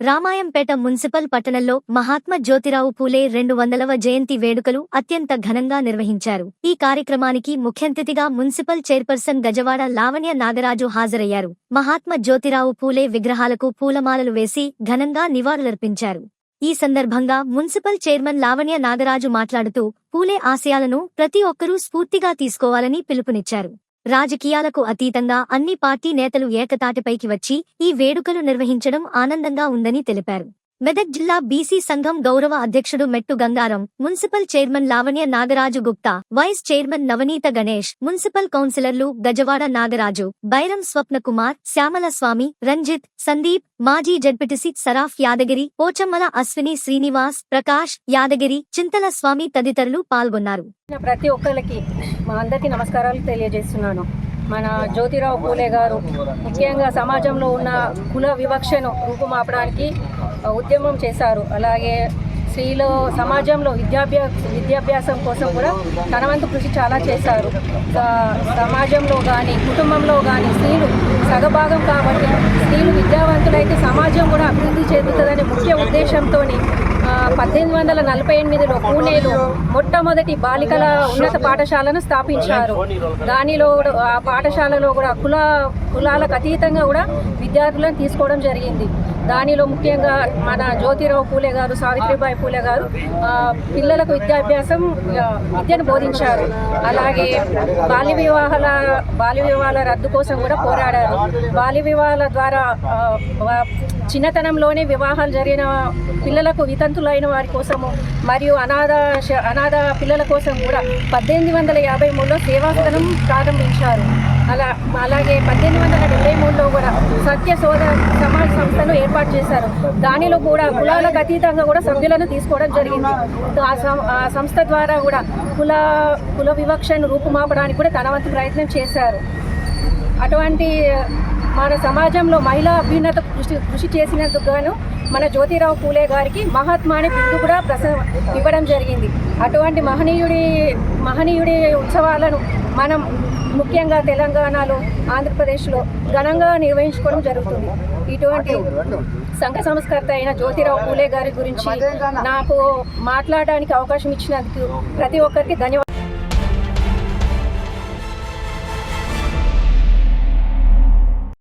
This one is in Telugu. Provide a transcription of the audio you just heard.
రామాయంపేట మున్సిపల్ పట్టణంలో మహాత్మా జ్యోతిరావు పూలే 200వ జయంతి వేడుకలు అత్యంత ఘనంగా నిర్వహించారు. ఈ కార్యక్రమానికి ముఖ్యఅతిథిగా మున్సిపల్ చైర్పర్సన్ గజవాడ లావణ్య నాగరాజు హాజరయ్యారు. మహాత్మా జ్యోతిరావు పూలే విగ్రహాలకు పూలమాలలు వేసి ఘనంగా నివాళులర్పించారు. ఈ సందర్భంగా మున్సిపల్ చైర్మన్ లావణ్య నాగరాజు మాట్లాడుతూ పూలే ఆశయాలను ప్రతి ఒక్కరూ స్ఫూర్తిగా తీసుకోవాలని పిలుపునిచ్చారు. రాజకీయాలకు అతీతంగా అన్ని పార్టీ నేతలు ఏకతాటిపైకి వచ్చి ఈ వేడుకలు నిర్వహించడం ఆనందంగా ఉందని తెలిపారు. మెదక్ జిల్లా బీసీ సంఘం గౌరవ అధ్యక్షుడు Mettu Gangaram, municipal chairman Lavanya Nagaraju Gupta, vice chairman Navaneetha Ganesh, municipal కౌన్సిలర్లు గజవాడ నాగరాజు, బైరం స్వప్నకుమార్, శ్యామల స్వామి, రంజిత్, సందీప్, మాజీ జడ్పీటీసీ సరాఫ్ యాదగిరి, పోచమ్మల అశ్విని శ్రీనివాస్, ప్రకాష్ యాదగిరి, చింతల స్వామి తదితరులు పాల్గొన్నారు. ప్రతి ఒక్కరికి మా అందరికీ నమస్కారాలు తెలియజేస్తున్నాను. మన జ్యోతిరావు పూలే గారు ముఖ్యంగా సమాజంలో ఉన్న కుల వివక్షను రూపుమాపడానికి ఉద్యమం చేశారు. అలాగే స్త్రీలు సమాజంలో విద్యాభ్యాసం కోసం కూడా తన వంతు కృషి చాలా చేశారు. సమాజంలో కానీ కుటుంబంలో కానీ స్త్రీలు సగభాగం కాబట్టి స్త్రీలు విద్యావంతులైతే సమాజం కూడా అభివృద్ధి చెందుతుందనే ముఖ్య ఉద్దేశంతో 1848లో పూణేలో మొట్టమొదటి బాలికల ఉన్నత పాఠశాలను స్థాపించారు. దానిలో ఆ పాఠశాలలో కూడా కులాలకు అతీతంగా కూడా విద్యార్థులను తీసుకోవడం జరిగింది. దానిలో ముఖ్యంగా మన జ్యోతిరావు పూలే గారు, సావిత్రిబాయి పూలే గారు పిల్లలకు విద్యను బోధించారు. అలాగే బాల్య వివాహాల రద్దు కోసం కూడా పోరాడారు. బాల్య వివాహాల ద్వారా చిన్నతనంలోనే వివాహాలు జరిగిన పిల్లలకు వితంతులైన వారి కోసము మరియు అనాథ పిల్లల కోసం కూడా 1853లో సేవాసదనం ప్రారంభించారు. అలాగే 1873లో కూడా సత్య శోధ సమాజ్ సంస్థను ఏర్పాటు చేశారు. దానిలో కూడా కులాలకు అతీతంగా కూడా సభ్యులను తీసుకోవడం జరిగింది. ఆ సంస్థ ద్వారా కూడా కుల వివక్షను రూపుమాపడానికి కూడా తన వంతు ప్రయత్నం చేశారు. అటువంటి మన సమాజంలో మహిళా అభ్యున్నత కృషి చేసినందుకు గాను మన జ్యోతిరావు పూలే గారికి మహాత్మా అనే బిరుదు కూడా ఇవ్వడం జరిగింది. అటువంటి మహనీయుడి ఉత్సవాలను మనం ముఖ్యంగా తెలంగాణలో, ఆంధ్రప్రదేశ్లో ఘనంగా నిర్వహించుకోవడం జరుగుతుంది. ఇటువంటి సంఘ సంస్కర్త అయిన జ్యోతిరావు పూలే గారి గురించి నాకు మాట్లాడడానికి అవకాశం ఇచ్చినందుకు ప్రతి ఒక్కరికి ధన్యవాదాలు.